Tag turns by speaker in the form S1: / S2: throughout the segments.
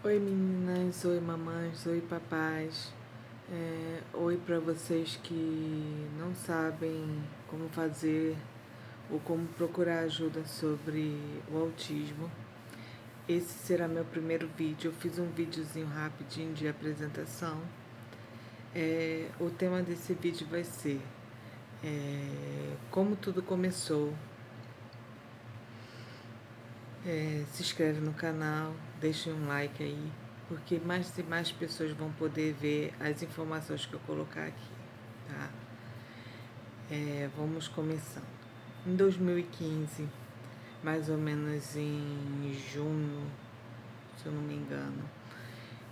S1: Oi meninas, oi mamães, oi papais. Oi para vocês que não sabem como fazer ou como procurar ajuda sobre o autismo. Esse será meu primeiro vídeo. Eu fiz um videozinho rapidinho de apresentação. O tema desse vídeo vai ser como tudo começou. Se inscreve no canal, deixe um like aí, porque mais e mais pessoas vão poder ver as informações que eu colocar aqui, tá? Vamos começando. Em 2015, mais ou menos em junho, se eu não me engano,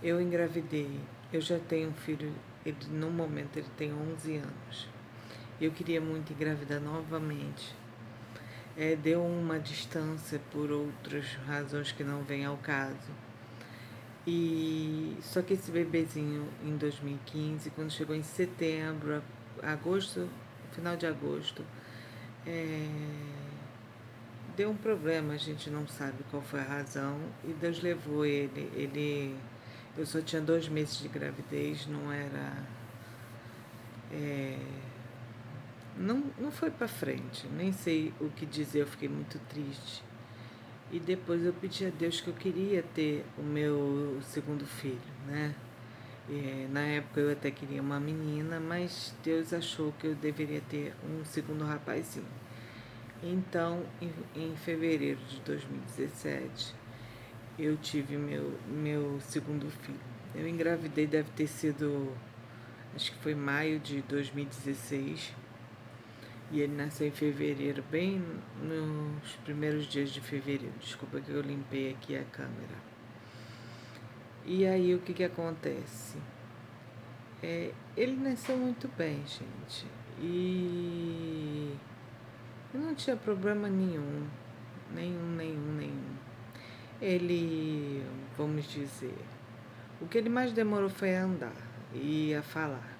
S1: eu engravidei. Eu já tenho um filho, no momento ele tem 11 anos. Eu queria muito engravidar novamente. Deu uma distância por outras razões que não vêm ao caso. E só que esse bebezinho em 2015, quando chegou em setembro, agosto, final de agosto, é, deu um problema, a gente não sabe qual foi a razão, e Deus levou ele. Eu só tinha 2 meses de gravidez, não era. Não foi pra frente, nem sei o que dizer, eu fiquei muito triste. E depois eu pedi a Deus que eu queria ter o meu segundo filho, né? Na época eu até queria uma menina, mas Deus achou que eu deveria ter um segundo rapazinho. Então, em fevereiro de 2017, eu tive meu segundo filho. Eu engravidei, deve ter sido, acho que foi maio de 2016. E ele nasceu em fevereiro, bem nos primeiros dias de fevereiro. Desculpa que eu limpei aqui a câmera. E aí o que que acontece? Ele nasceu muito bem, gente. E não tinha problema nenhum. Nenhum. Ele, vamos dizer, o que ele mais demorou foi a andar e a falar.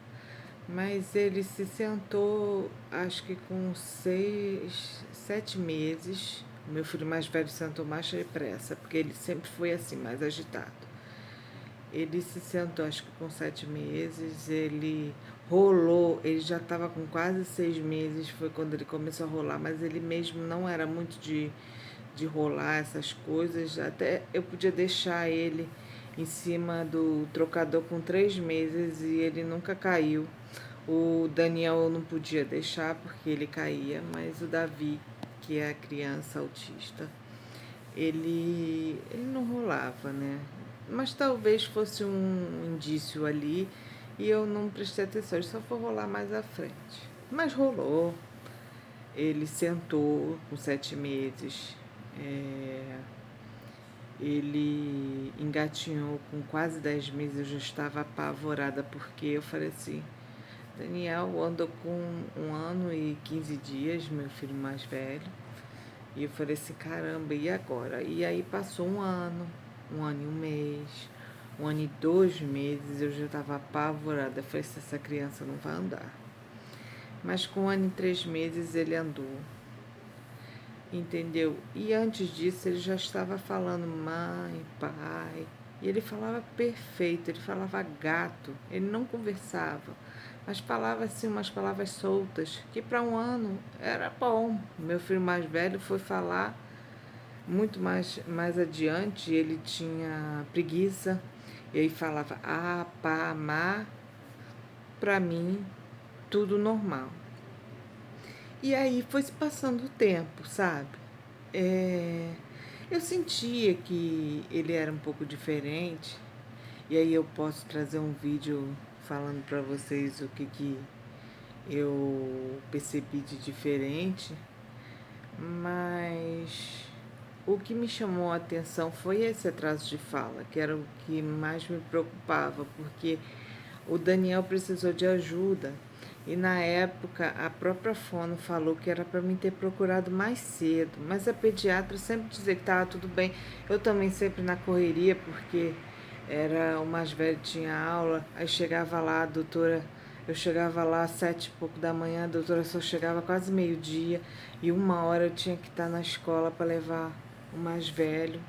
S1: Mas ele se sentou, acho que com 7 meses. O meu filho mais velho sentou mais depressa, porque ele sempre foi assim, mais agitado. Ele se sentou, acho que com 7 meses, ele rolou, ele já estava com quase 6 meses, foi quando ele começou a rolar, mas ele mesmo não era muito de rolar essas coisas, até eu podia deixar ele em cima do trocador com 3 meses e ele nunca caiu. O Daniel eu não podia deixar porque ele caía, mas o Davi, que é a criança autista, ele não rolava, né? Mas talvez fosse um indício ali e eu não prestei atenção, ele só foi rolar mais à frente. Mas rolou, ele sentou com 7 meses, ele engatinhou com quase 10 meses, eu já estava apavorada porque eu falei assim, Daniel anda com 1 ano e 15 dias, meu filho mais velho. E eu falei assim, caramba, e agora? E aí passou 1 ano e 1 mês, 1 ano e 2 meses, eu já estava apavorada. Eu falei, se essa criança não vai andar. Mas com 1 ano e 3 meses ele andou, entendeu? E antes disso ele já estava falando mãe, pai. E ele falava perfeito, ele falava gato, ele não conversava, mas falava assim umas palavras soltas, que para 1 ano era bom. Meu filho mais velho foi falar muito mais adiante, ele tinha preguiça, e aí falava pá, má, para mim, tudo normal. E aí foi se passando o tempo, sabe? Eu sentia que ele era um pouco diferente, e aí eu posso trazer um vídeo falando para vocês o que eu percebi de diferente, mas o que me chamou a atenção foi esse atraso de fala, que era o que mais me preocupava, porque o Daniel precisou de ajuda. E na época a própria fono falou que era para mim ter procurado mais cedo, mas a pediatra sempre dizia que estava tudo bem. Eu também sempre na correria, porque era o mais velho, tinha aula, aí chegava lá, a doutora, eu chegava lá às 7 e pouco da manhã, a doutora só chegava quase meio-dia, e 1 hora eu tinha que estar na escola para levar o mais velho.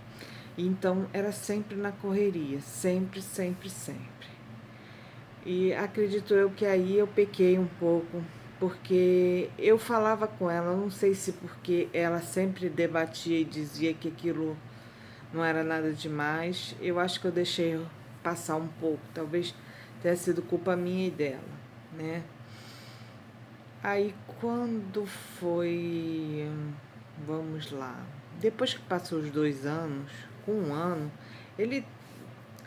S1: Então era sempre na correria, sempre, sempre, sempre. E acredito eu que aí eu pequei um pouco, porque eu falava com ela, não sei se porque ela sempre debatia e dizia que aquilo não era nada demais, eu acho que eu deixei passar um pouco, talvez tenha sido culpa minha e dela, né? Aí quando foi, vamos lá, depois que passou os 2 anos, com 1 ano, ele,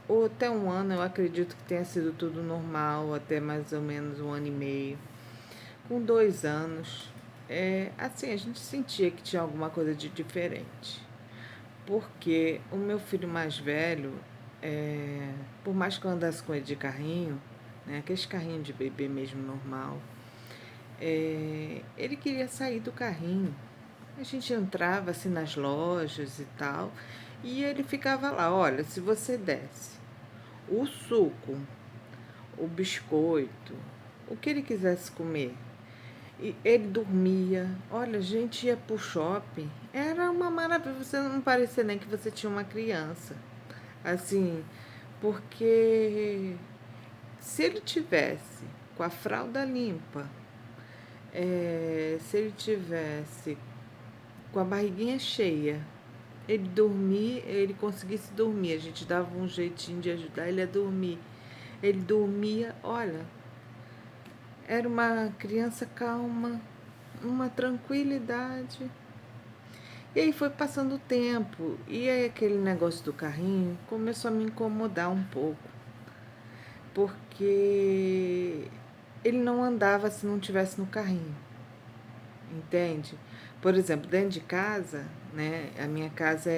S1: ou até 1 ano, eu acredito que tenha sido tudo normal, até mais ou menos 1 ano e meio. Com 2 anos, assim, a gente sentia que tinha alguma coisa de diferente. Porque o meu filho mais velho, por mais que eu andasse com ele de carrinho, né, aqueles carrinhos de bebê mesmo normal, ele queria sair do carrinho. A gente entrava assim nas lojas e tal, e ele ficava lá, olha, se você desse o suco, o biscoito, o que ele quisesse comer, e ele dormia. Olha, a gente ia pro shopping. Era uma maravilha. Você não parecia nem que você tinha uma criança. Assim, porque se ele tivesse com a fralda limpa, se ele tivesse com a barriguinha cheia, ele conseguisse dormir, a gente dava um jeitinho de ajudar ele a dormir. Ele dormia, olha, era uma criança calma, uma tranquilidade. E aí foi passando o tempo, e aí aquele negócio do carrinho começou a me incomodar um pouco, porque ele não andava se não tivesse no carrinho, entende? Por exemplo, dentro de casa, né? A minha casa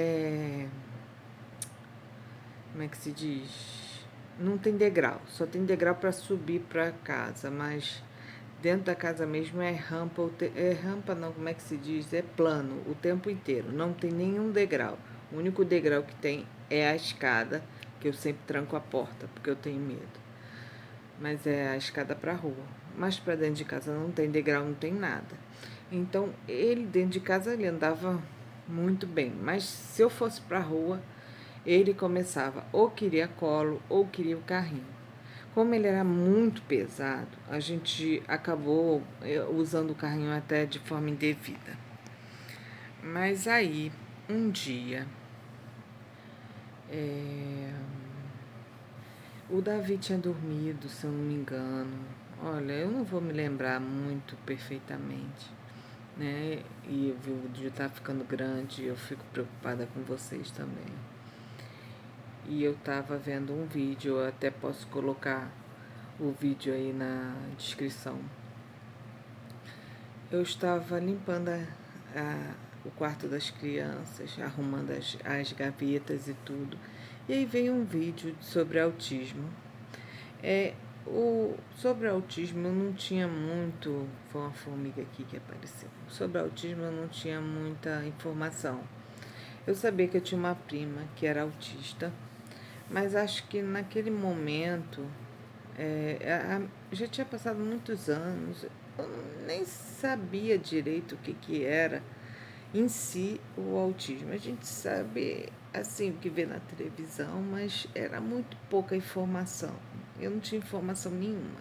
S1: como é que se diz? Não tem degrau, só tem degrau para subir para casa, mas dentro da casa mesmo é rampa, é rampa não, como é que se diz? É plano o tempo inteiro, não tem nenhum degrau. O único degrau que tem é a escada, que eu sempre tranco a porta, porque eu tenho medo. Mas é a escada para a rua. Mas para dentro de casa não tem degrau, não tem nada. Então, ele dentro de casa ele andava muito bem, mas se eu fosse para a rua, ele começava ou queria colo ou queria o carrinho. Como ele era muito pesado, a gente acabou usando o carrinho até de forma indevida. Mas aí, um dia, o Davi tinha dormido, se eu não me engano. Olha, eu não vou me lembrar muito perfeitamente, né? E o vídeo tá ficando grande, eu fico preocupada com vocês também. E eu tava vendo um vídeo, eu até posso colocar o vídeo aí na descrição. Eu estava limpando o quarto das crianças, arrumando as gavetas e tudo. E aí veio um vídeo sobre autismo. Sobre autismo eu não tinha muito. Foi uma formiga aqui que apareceu. Sobre autismo eu não tinha muita informação. Eu sabia que eu tinha uma prima que era autista, mas acho que naquele momento já tinha passado muitos anos, eu nem sabia direito o que era em si o autismo. A gente sabe assim o que vê na televisão, mas era muito pouca informação. Eu não tinha informação nenhuma.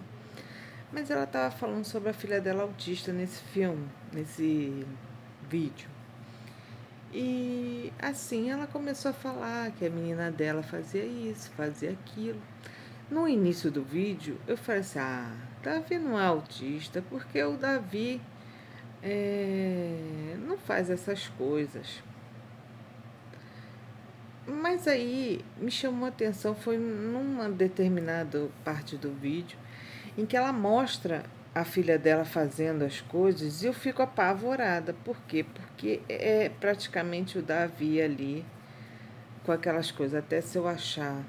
S1: Mas ela estava falando sobre a filha dela autista nesse filme, nesse vídeo. E assim ela começou a falar que a menina dela fazia isso, fazia aquilo. No início do vídeo, eu falei assim, Davi não é autista, porque o Davi não faz essas coisas. Mas aí me chamou a atenção, foi numa determinada parte do vídeo, em que ela mostra a filha dela fazendo as coisas e eu fico apavorada. Por quê? Porque é praticamente o Davi ali com aquelas coisas, até se eu achar.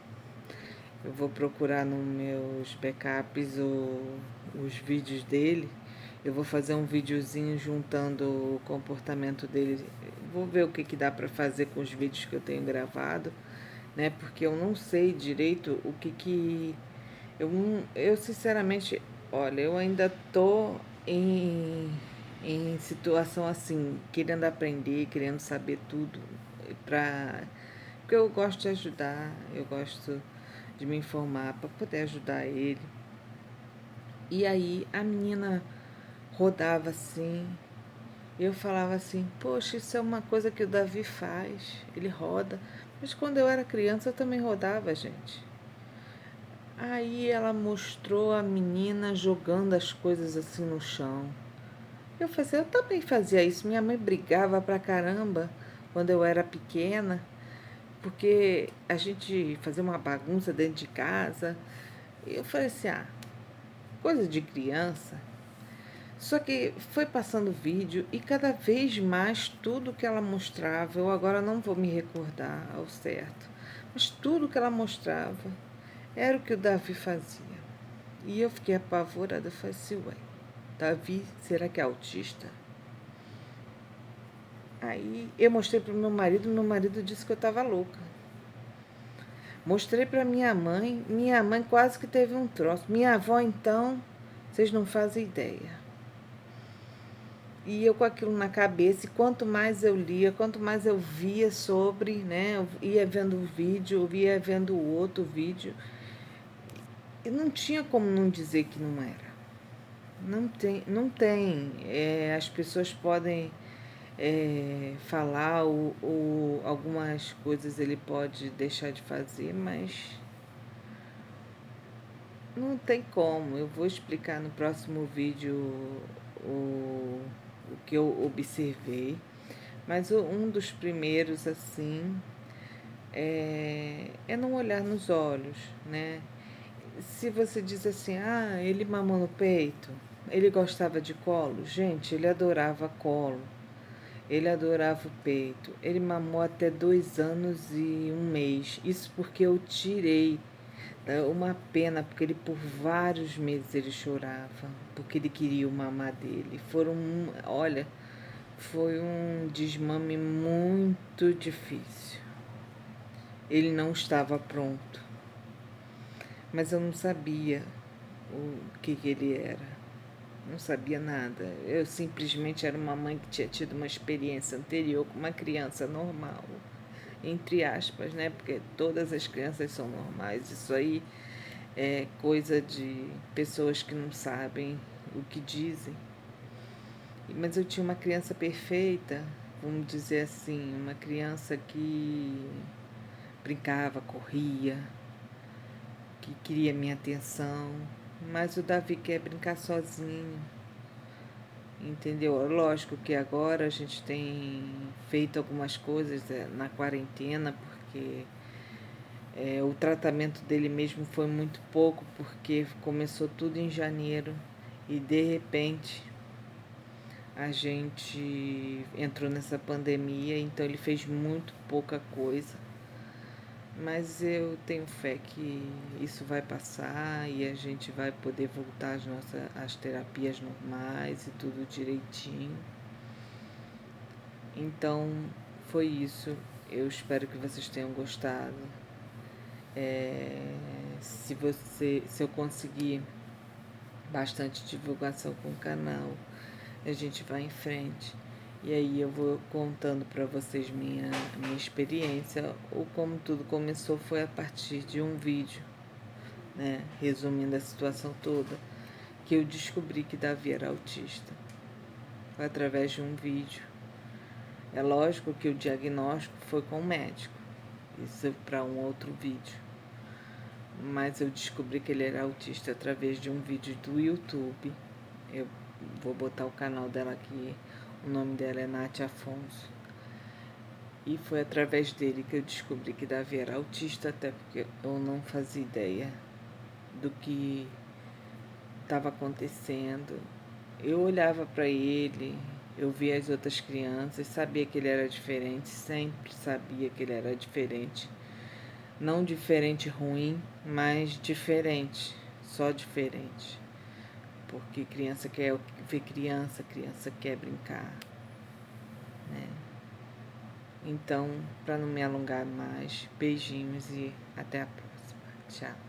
S1: Eu vou procurar nos meus backups os vídeos dele. Eu vou fazer um videozinho juntando o comportamento dele. Vou ver o que dá para fazer com os vídeos que eu tenho gravado, né? Porque eu não sei direito o que eu sinceramente, olha, eu ainda tô em situação assim, querendo aprender, querendo saber tudo para porque eu gosto de ajudar, eu gosto de me informar para poder ajudar ele. E aí a menina rodava assim, eu falava assim, poxa, isso é uma coisa que o Davi faz, ele roda. Mas quando eu era criança eu também rodava, gente. Aí ela mostrou a menina jogando as coisas assim no chão. Eu fazia, eu também fazia isso. Minha mãe brigava pra caramba quando eu era pequena, porque a gente fazia uma bagunça dentro de casa. E eu falei assim, coisa de criança. Só que foi passando o vídeo e cada vez mais tudo que ela mostrava, eu agora não vou me recordar ao certo, mas tudo que ela mostrava era o que o Davi fazia. E eu fiquei apavorada, eu falei assim, ué, Davi, será que é autista? Aí eu mostrei para o meu marido disse que eu estava louca. Mostrei para minha mãe quase que teve um troço. Minha avó, então, vocês não fazem ideia. E eu com aquilo na cabeça, e quanto mais eu lia, quanto mais eu via sobre, né, eu ia vendo o vídeo, eu ia vendo o outro vídeo, e não tinha como não dizer que não era. Não tem, não tem. As pessoas podem falar ou algumas coisas ele pode deixar de fazer, mas não tem como. Eu vou explicar no próximo vídeo o que eu observei. Mas um dos primeiros, assim, é não olhar nos olhos, né? Se você diz assim, ele mamou no peito, ele gostava de colo, gente, ele adorava colo, ele adorava o peito, ele mamou até 2 anos e um mês, isso porque eu tirei, uma pena, porque ele por vários meses ele chorava, porque ele queria o mamar dele, olha, foi um desmame muito difícil, ele não estava pronto. Mas eu não sabia o que ele era, não sabia nada. Eu simplesmente era uma mãe que tinha tido uma experiência anterior com uma criança normal, entre aspas, né? Porque todas as crianças são normais. Isso aí é coisa de pessoas que não sabem o que dizem. Mas eu tinha uma criança perfeita, vamos dizer assim, uma criança que brincava, corria, que queria minha atenção, mas o Davi quer brincar sozinho, entendeu? Lógico que agora a gente tem feito algumas coisas na quarentena, porque o tratamento dele mesmo foi muito pouco, porque começou tudo em janeiro e de repente a gente entrou nessa pandemia, então ele fez muito pouca coisa. Mas eu tenho fé que isso vai passar e a gente vai poder voltar às terapias normais e tudo direitinho. Então, foi isso. Eu espero que vocês tenham gostado. Se eu conseguir bastante divulgação com o canal, a gente vai em frente. E aí eu vou contando para vocês minha experiência. Ou como tudo começou foi a partir de um vídeo, né? Resumindo a situação toda, que eu descobri que Davi era autista. Foi através de um vídeo. É lógico que o diagnóstico foi com o médico. Isso é para um outro vídeo. Mas eu descobri que ele era autista através de um vídeo do YouTube. Eu vou botar o canal dela aqui. O nome dela é Nath Afonso. E foi através dele que eu descobri que Davi era autista, até porque eu não fazia ideia do que estava acontecendo. Eu olhava para ele, eu via as outras crianças, sabia que ele era diferente, sempre sabia que ele era diferente. Não diferente ruim, mas diferente, só diferente. Porque criança quer ver criança, criança quer brincar, né? Então, para não me alongar mais, beijinhos e até a próxima. Tchau.